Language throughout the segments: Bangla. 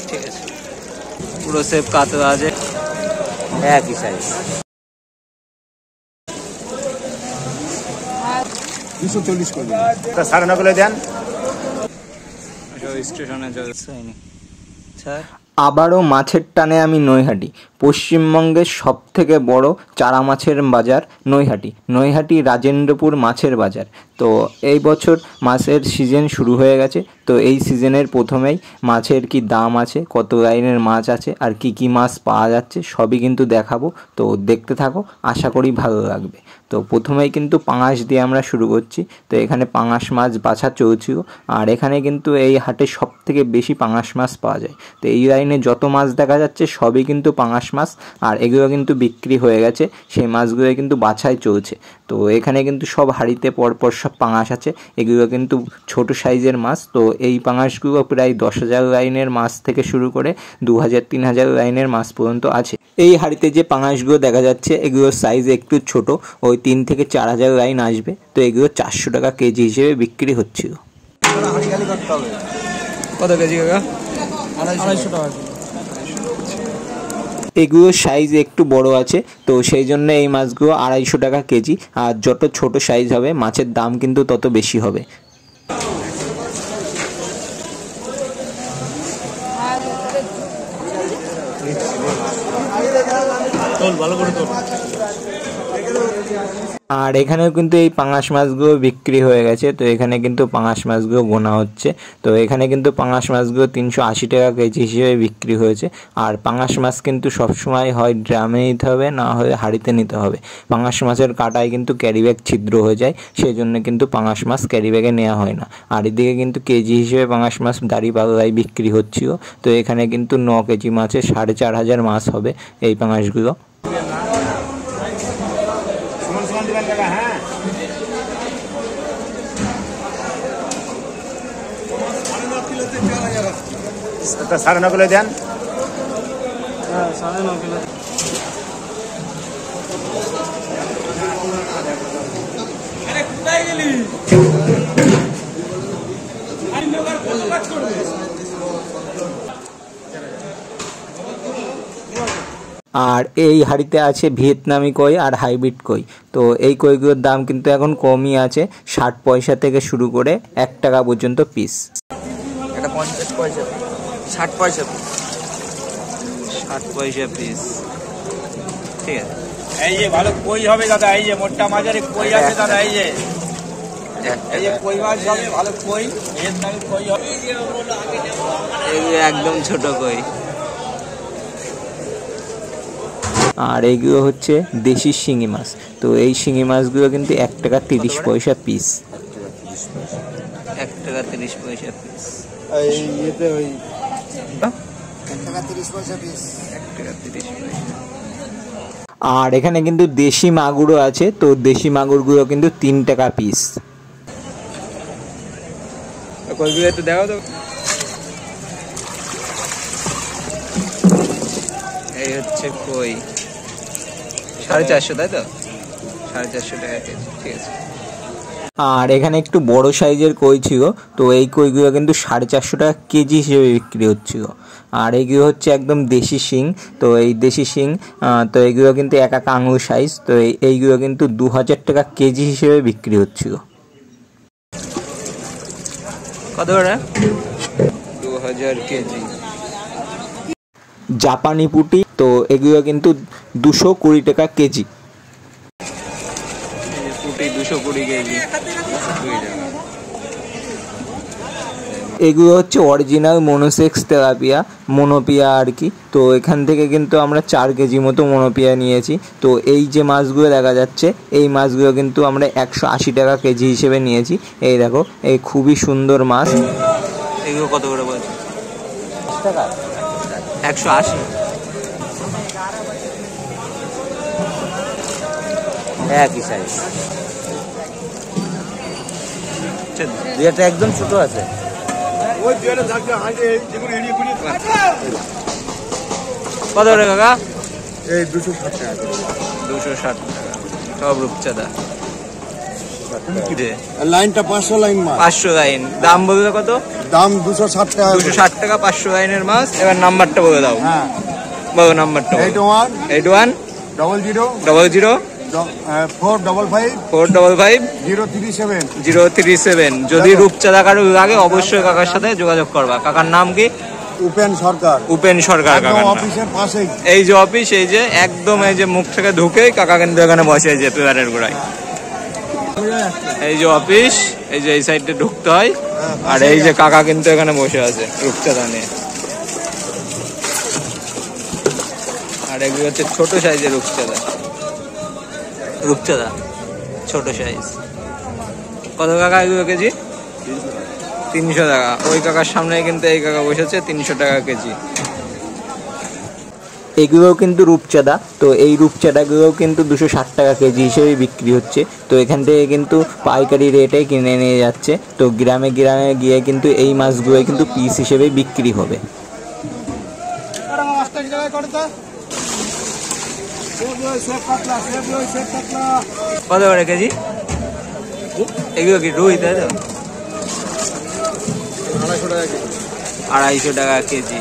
ঠিক আছে, পুরো সেফ কাতলা আছে, একই সাইজ। 240 করে দিন, 9.5 করে দেন। স্টেশনে যায়নি স্যার। আবারও মাছের টানে আমি নৈহাটি। পশ্চিমবঙ্গের সবথেকে বড় চারা মাছের বাজার নৈহাটি রাজেন্দ্রপুর মাছের বাজার। তো এই বছর মাছের সিজন শুরু হয়ে গেছে। তো এই সিজনের প্রথমেই মাছের কি দাম আছে, কত লাইনের মাছ আছে, আর কি কি মাছ পাওয়া যাচ্ছে সবই কিন্তু দেখাবো। তো দেখতে থাকো, আশা করি ভালো লাগবে। তো প্রথমেই কিন্তু পাঙাশ দিয়ে আমরা শুরু করছি। তো এখানে পাঙাশ মাছ বাছা চলছিল, আর এখানে কিন্তু এই হাটে সব থেকে বেশি পাঙাশ মাছ পাওয়া যায়। তো এই লাইনে যত মাছ দেখা যাচ্ছে সবই কিন্তু পাঙাশ মাছ, আর এগুলো কিন্তু বিক্রি হয়ে গেছে, সেই মাছগুলো কিন্তু বাছাই চলছে। তো এখানে কিন্তু সব হাঁড়িতে পরপর সব পাঙাশ আছে, এগুলো কিন্তু ছোট সাইজের মাছ। তো এই পাঙাশগুলো প্রায় 10,000 লাইনের মাছ থেকে শুরু করে 2,000-3,000 লাইনের মাছ পর্যন্ত আছে। এই হাঁড়িতে যে পাঙাশগুলো দেখা যাচ্ছে এগুলোর সাইজ একটু ছোট, ওই 3 থেকে 4,000 লাইন আসবে। তো এগুলো 400 টাকা কেজি হিসেবে বিক্রি হচ্ছিল। কত কেজি কাকা? 250 টাকা। এগুলোর সাইজ একটু বড় আছে, তো সেই জন্য এই মাছগুলো 250 টাকা কেজি। আর যত ছোট সাইজ হবে মাছের দাম কিন্তু তত বেশি হবে। ভালো করে তো। আর এখানেও কিন্তু এই পাঙাশ মাছগুলো বিক্রি হয়ে গেছে। তো এখানে কিন্তু পাঙাশ মাছগুলো গোনা হচ্ছে। তো এখানে কিন্তু পাঙাশ মাছগুলো 380 টাকা কেজি হিসেবে বিক্রি হয়েছে। আর পাঙাশ মাছ কিন্তু সবসময় হয় ড্রামে নিতে হবে, না হয় হাঁড়িতে নিতে হবে। পাঙাশ মাছের কাটায় কিন্তু ক্যারি ব্যাগ ছিদ্র হয়ে যায়, সেই জন্য কিন্তু পাঙাশ মাছ ক্যারি ব্যাগে নেওয়া হয় না। আর এদিকে কিন্তু কেজি হিসেবে পাঙাশ মাছ দাঁড়িপাল্লায় বিক্রি হচ্ছিল। তো এখানে কিন্তু 9 কেজি মাছে 4,500 মাছ হবে এই পাঙাশগুলো। হ্যাঁ, 9.5 কিলো দেন। হ্যাঁ, 9.5 কিলো। আর এই হাঁড়িতে আছে ভিয়েতনামি কই আর হাইব্রিড কই। তো এই কইগুলোর দাম কিন্তু এখন কমই আছে, 60 পয়সা থেকে শুরু করে 1 টাকা পর্যন্ত পিস। এটা 50 পয়সা, 60 পয়সা, 60 পয়সা পিস। ঠিক আছে, এই যে ভালো কই হবে দাদা, এই যে মোটা মাঝারি কই আছে দাদা, এই যে কই মাছ হবে, ভালো কই, ভিয়েতনামি কই হবে, এগুলো একদম ছোট কই। আর এইগুলো হচ্ছে দেশি শিঙি মাছ। তো এই শিঙি মাছগুলো কিন্তু 1 টাকা 30 পয়সা পিস। 1 টাকা 30 পয়সা পিস। এই ইয়েতে ওই 1 টাকা 30 পয়সা পিস, 1 টাকা 30 পয়সা। আর এখানে কিন্তু দেশি মাগুরও আছে। তো দেশি মাগুরগুলো কিন্তু 3 টাকা পিস। কইগুলো একটু দেখাও তো। এই হচ্ছে কই, 450, তাই তো? 450 টাকা কেজি। ঠিক আছে। আর এখানে একটু বড় সাইজের কই ছিল। তো এই কইগুলো কিন্তু 450 টাকা কেজি হিসেবে বিক্রি হচ্ছিল। আর এইগুলো হচ্ছে একদম দেশি শিং। তো এই দেশি শিং, তো এইগুলো কিন্তু এক আঙুল সাইজ। তো এইগুলো কিন্তু 2000 টাকা কেজি হিসেবে বিক্রি হচ্ছিল। কত করে? 2000 কেজি। জাপানি পুঁটি, তো এগুলো কিন্তু 220 টাকা কেজি। পুঁটি 220 কেজি, 2 টাকা। এগুলো হচ্ছে অরিজিনাল মনোসেক্স তেলাপিয়া, মনোপিয়া আর কি। তো এখান থেকে কিন্তু আমরা 4 কেজি মতো মনোপিয়া নিয়েছি। তো এই যে মাছগুলো দেখা যাচ্ছে, এই মাছগুলো কিন্তু আমরা 180 টাকা কেজি হিসেবে নিয়েছি। এই দেখো, এই খুবই সুন্দর মাছ। এগুলো কত করে বলছো? 10 টাকা, 180। একই সাইজ। এটা একদম ছোট আছে। কত করে কাকা? এই 260 টাকা। 260 টাকা, সব রূপচাঁদা। লাইনটা 500 লাইন মাছ। 500 লাইন। দাম বললে কত? দাম 260 টাকা। 260 টাকা 500 লাইনের মাছ। এবার নাম্বারটা বলে দাও। হ্যাঁ, বলো নাম্বারটা। 81 81 00 00 455 455 037। 037। যদি রূপচাঁদা কারো লাগে অবশ্যই কাকার সাথে যোগাযোগ করবা। কাকার নাম কি? উপেন সরকার। উপেন সরকার কাকার নাম। অফিসের পাশেই এই যে অফিস, এই যে একদম এই যে মুখ থেকে ঢুকেই কাকা কিন্তু এখানে বসে, এই যে পিলারের গোড়ায়। এই যে অফিস, এই যে এই সাইডে ঢুকতে হয়। আর এই যে কাকা কিন্তু এখানে বসে আছে রূপচাঁদা নিয়ে। আর এগুলো হচ্ছে ছোট সাইজের রূপচাঁদা। রূপচাঁদা ছোট সাইজ। কত কাকা এগুলো কেজি? 300 টাকা। ওই কাকার সামনে কিন্তু এই কাকা বসেছে, 300 টাকা কেজি। এগুলোও কিন্তু রূপচাঁদা। তো এই রূপচাঁদাগুলোও কিন্তু 260 টাকা কেজি হিসেবে বিক্রি হচ্ছে। তো এখান থেকে কিন্তু পাইকারি রেটে কিনে নিয়ে যাচ্ছে। তো গ্রামে গ্রামে গিয়ে কিন্তু এই মাছগুলো কিন্তু পিস হিসেবে বিক্রি হবে। কত করে কেজি এগুলো? কি রুই, তাই তো? 250 টাকা কেজি।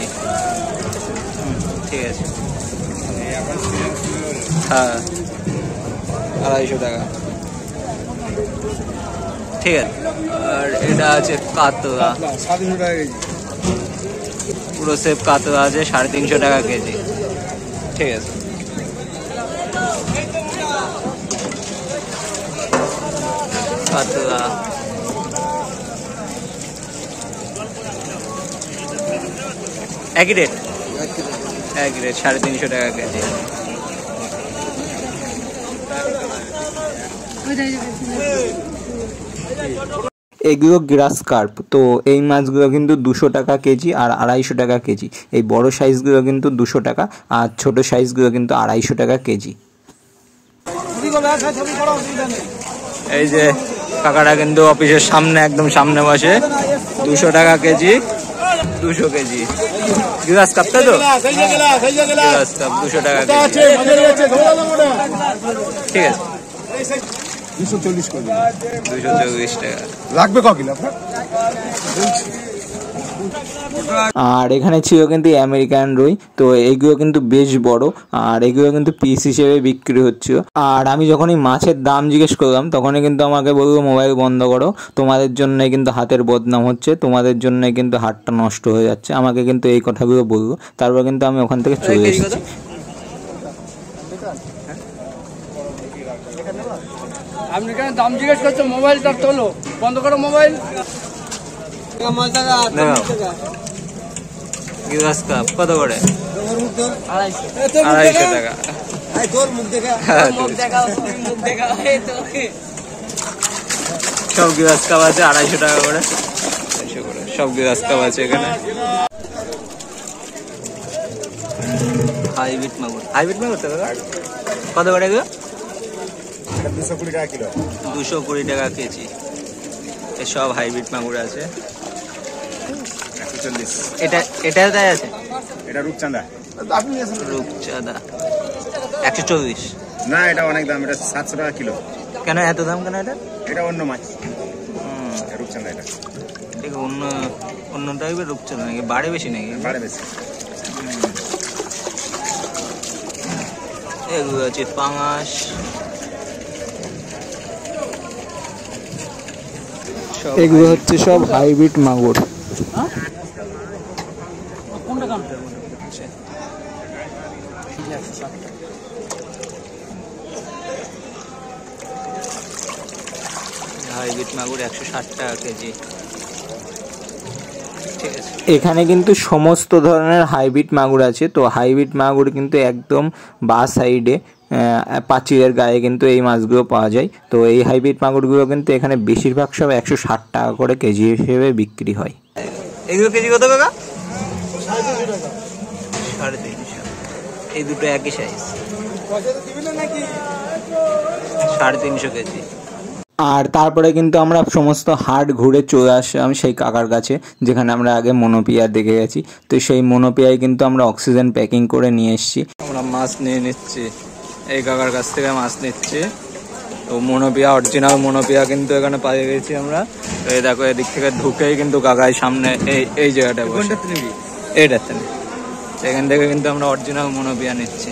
ঠিক আছে, হ্যাঁ 250 টাকা। ঠিক আছে। আর এটা আছে কাতলা, 700 টাকা কেজি। পুরো সেপ কাতলা আছে 350 টাকা কেজি। ঠিক আছে। কাতলা একই রেট, 350 টাকা কেজি। এগুলো গ্রাস কার্প। তো এই মাছগুলো কিন্তু 200 টাকা কেজি আর 250 টাকা কেজি। এই বড় সাইজগুলো কিন্তু 200 টাকা আর ছোট সাইজগুলো কিন্তু 250 টাকা কেজি। এই যে কাকাটা কিন্তু অফিসের সামনে, একদম সামনে বসে। 200 টাকা কেজি, 200 কেজি গ্লাস কাপ, তাই তো? গ্লাস কাপ 200 টাকা কেজি। ঠিক আছে, 240 করে দিন। 240 টাকা লাগবে ক কিলো আপনার? আর এখানে ছিল কিন্তু আমেরিকান রুই। তো এইগুলো কিন্তু বেশ বড় আর এগুলো কিন্তু পিস হিসেবে বিক্রি হচ্ছিল। আর আমি যখন এই মাছের দাম জিজ্ঞেস করলাম তখনই কিন্তু আমাকে বললো মোবাইল বন্ধ করো, তোমাদের জন্যই কিন্তু হাতের বদনাম হচ্ছে, তোমাদের জন্যই কিন্তু হাতটা নষ্ট হয়ে যাচ্ছে। আমাকে কিন্তু এই কথাগুলো বললো। তারপর কিন্তু আমি ওখান থেকে চলে এসেছি। আপনি কেন দাম জিজ্ঞেস করছো? মোবাইলটা তোলো, বন্ধ করো মোবাইল। গ্লাস কাপ কত করে? 250 টাকা। সব গ্লাস কাপ আছে 250 টাকা করে। সব গ্লাস কাপ আছে এখানে। হাইব্রিড মাগুর, হাইব্রিড মাগুর তো কত করে এগুলো? 220 টাকা কিলো। 220 টাকা কেজি। সব হাইব্রিড মাগুর আছে। 140। এটা তাই আছে। এটা রূপচাঁদা। রূপচাঁদা 140। না, এটা অনেক দাম, এটা 700 টাকা কিলো। কেন এত দাম কেন এটা? এটা অন্য মাছ, রূপচাঁদা। এটা ঠিক অন্য টাইপের রূপচাঁদা নাকি? বাড়ে বেশি নাকি? বাড়ে বেশি। এগুলো আছে পাঙাশ। এগুলো হচ্ছে সব হাইব্রিড মাগুর। হাইব্রিড মাগুর 160 টাকা কেজি। ঠিক আছে। এখানে কিন্তু সমস্ত ধরনের হাইব্রিড মাগুর আছে। তো হাইব্রিড মাগুর কিন্তু একদম বা সাইডে পাঁচিলের গায়ে কিন্তু এই মাছগুলো পাওয়া যায়। তো এই হাইব্রিড মাগুরগুলো কিন্তু এখানে বেশিরভাগ সব 160 টাকা করে কেজি হিসেবে বিক্রি হয়। এগুলো কেজি কত কাকা? 350। এই দুটো একই সাইজ, 350 কেজি। আর তারপরে কিন্তু আমরা সমস্ত হাট ঘুরে চলে আসলাম সেই কাকার কাছে, যেখানে আমরা আগে মনোপিয়া দেখে গেছি। তো সেই মনোপিয়ায় কিন্তু আমরা অক্সিজেন প্যাকিং করে নিয়ে এসেছি। আমরা মাছ নিয়ে নিচ্ছি, এই কাকার কাছ থেকে মাছ নিচ্ছি। তো মনোপিয়া, অরিজিনাল মনোপিয়া কিন্তু এখানে পেয়ে গেছি আমরা। তো এই দেখো এদিক থেকে ঢুকেই কিন্তু কাকাই সামনে এই জায়গাটা বসে, এইটাতে সেখান থেকে কিন্তু আমরা অরিজিনাল মনোপিয়া নিচ্ছি।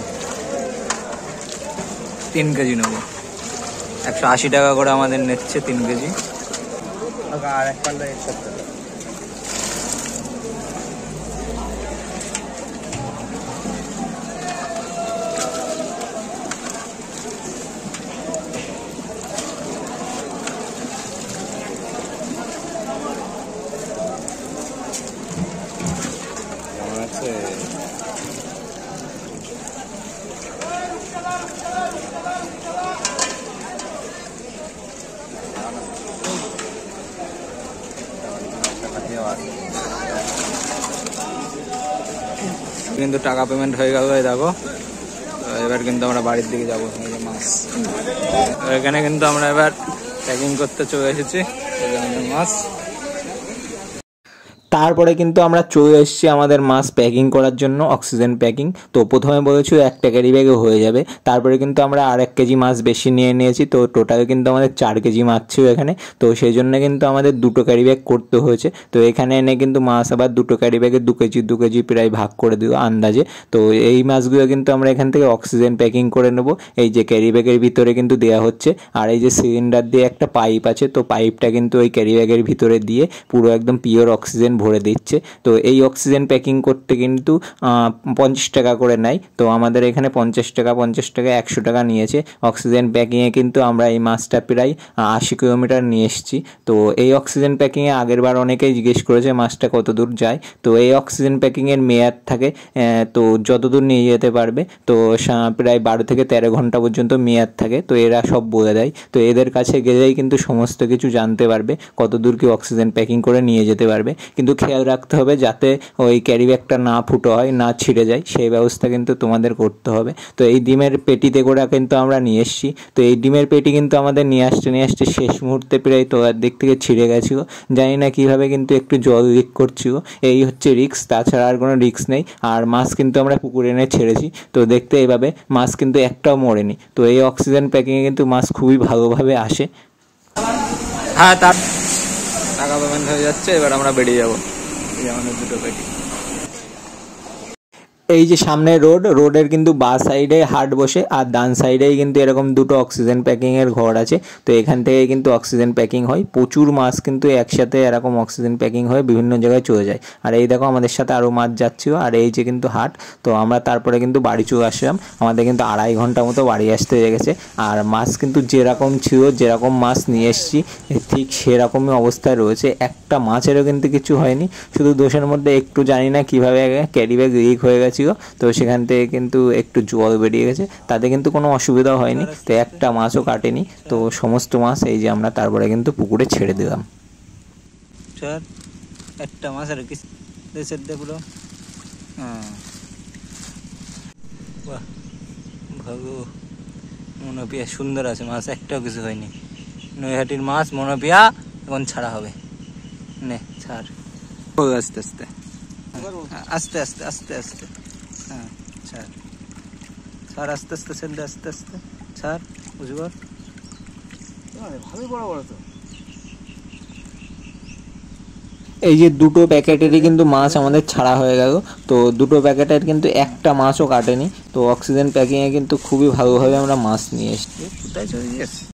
3 কেজি নেবো, 180 টাকা করে আমাদের নিচ্ছে 3 কেজি। আর এক পাল্লা একসাথে আছে। কিন্তু টাকা পেমেন্ট হয়ে গেল, এই দেখো। তো এবার কিন্তু আমরা বাড়ির দিকে যাবো। মাছ এখানে কিন্তু আমরা এবার প্যাকিং করতে চলে এসেছি মাছ। তারপরে কিন্তু আমরা চলে এসেছি আমাদের মাছ প্যাকিং করার জন্য, অক্সিজেন প্যাকিং। তো প্রথমে বলেছি একটা ক্যারি ব্যাগে হয়ে যাবে, তারপরে কিন্তু আমরা আর 1 কেজি মাছ বেশি নিয়ে নিয়েছি। তো টোটাল কিন্তু আমাদের 4 কেজি মাছ ছিল এখানে। তো সেই জন্য কিন্তু আমাদের 2টো ক্যারি ব্যাগ করতে হয়েছে। তো এখানে এনে কিন্তু মাছ আবার 2টো ক্যারি ব্যাগে 2 কেজি প্রায় ভাগ করে দিও আন্দাজে। তো এই মাছগুলো কিন্তু আমরা এখান থেকে অক্সিজেন প্যাকিং করে নেব। এই যে ক্যারি ব্যাগের ভিতরে কিন্তু দেওয়া হচ্ছে, আর এই যে সিলিন্ডার দিয়ে একটা পাইপ আছে, তো পাইপটা কিন্তু ওই ক্যারি ব্যাগের ভিতরে দিয়ে পুরো একদম পিওর অক্সিজেন ভরে দিচ্ছে। তো এই অক্সিজেন প্যাকিং করতে কিন্তু 50 টাকা করে নেয়। তো আমাদের এখানে 50 টাকা 100 টাকা নিয়েছে। অক্সিজেন প্যাকিংয়ে কিন্তু আমরা এই মাছটা প্রায় 80 কিলোমিটার নিয়ে এসেছি। তো এই অক্সিজেন প্যাকিংয়ে আগের বার অনেকেই জিজ্ঞেস করেছে মাছটা কত দূর যায়। তো এই অক্সিজেন প্যাকিংয়ের মেয়াদ থাকে, তো যতদূর নিয়ে যেতে পারবে। তো প্রায় 12 থেকে 13 ঘন্টা পর্যন্ত মেয়াদ থাকে। তো এরা সব বলে দেয়। তো এদের কাছে গেলেই কিন্তু সমস্ত কিছু জানতে পারবে, কত দূর কি অক্সিজেন প্যাকিং করে নিয়ে যেতে পারবে। কিন্তু খেয়াল রাখতে হবে যাতে ওই ক্যারি ব্যাগটা না ফুটো হয়, না ছিঁড়ে যায়, সেই ব্যবস্থা কিন্তু তোমাদের করতে হবে। তো এই ডিমের পেটিতে করে কিন্তু আমরা নিয়ে এসেছি। তো এই ডিমের পেটি কিন্তু আমাদের নিয়ে আসতে শেষ মুহূর্তে প্রায় তোলার দিক থেকে ছিঁড়ে গেছিলো, জানি না কীভাবে, কিন্তু একটু জল লিক করছিল। এই হচ্ছে রিস্ক, তাছাড়া আর কোনো রিস্ক নেই। আর মাছ কিন্তু আমরা পুকুরে এনে ছেড়েছি। তো দেখতে এইভাবে মাছ কিন্তু একটাও মরেনি। তো এই অক্সিজেন প্যাকিংয়ে কিন্তু মাছ খুবই ভালোভাবে আসে। হ্যাঁ, তার টাকা পেমেন্ট হয়ে যাচ্ছে, এবার আমরা বেরিয়ে যাবো। আমাদের 2টো পেটি। এই যে সামনে রোডের কিন্তু বাঁ সাইডে হাট বসে, আর ডান সাইডেই কিন্তু এরকম 2টো অক্সিজেন প্যাকিংয়ের ঘর আছে। তো এখান থেকে কিন্তু অক্সিজেন প্যাকিং হয়। প্রচুর মাছ কিন্তু একসাথে এরকম অক্সিজেন প্যাকিং হয়ে বিভিন্ন জায়গায় চলে যায়। আর এই দেখো আমাদের সাথে আরও মাছ যাচ্ছিল, আর এই যে কিন্তু হাট। তো আমরা তারপরে কিন্তু বাড়ি চলে আসলাম। আমাদের কিন্তু 2.5 ঘন্টা মতো বাড়ি আসতে লেগেছে। আর মাছ কিন্তু যেরকম ছিল, যেরকম মাছ নিয়ে এসেছি ঠিক সেরকমই অবস্থায় রয়েছে। একটা মাছেরও কিন্তু কিছু হয়নি, শুধু দোষের মধ্যে একটু জানি না কীভাবে ক্যারি ব্যাগ লিক হয়ে গেছে। তো সেখান থেকে কিন্তু একটু জল বেরিয়ে গেছে, তাতে কিন্তু কোনো অসুবিধা হয়নি। তো একটা মাছও কাটেনি। তো সমস্ত মাছ এই যে আমরা তারপরে কিন্তু পুকুরে ছেড়ে দিলাম। স্যার একটা মাছ আর কি দেশের পুরো। বাহ, ভালো মনোপিয়া সুন্দর আছে মাছ, একটাও কিছু হয়নি। নৈহাটির মাছ মনোপিয়া এখন ছাড়া হবে। নে ছাড়, আস্তে আস্তে আস্তে আস্তে আস্তে আস্তে। হ্যাঁ ছাড় ছাড়, আস্তে আস্তে ছেড়ে, আস্তে আস্তে ছাড়, বুঝবার ভালোই বড় বড়। তো এই যে 2টো প্যাকেটেরই কিন্তু মাছ আমাদের ছাড়া হয়ে গেল। তো 2টো প্যাকেটের কিন্তু একটা মাছও কাটেনি। তো অক্সিজেন প্যাকিংয়ে কিন্তু খুবই ভালোভাবে আমরা মাছ নিয়ে এসেছি। কোথায় চলে গেছে।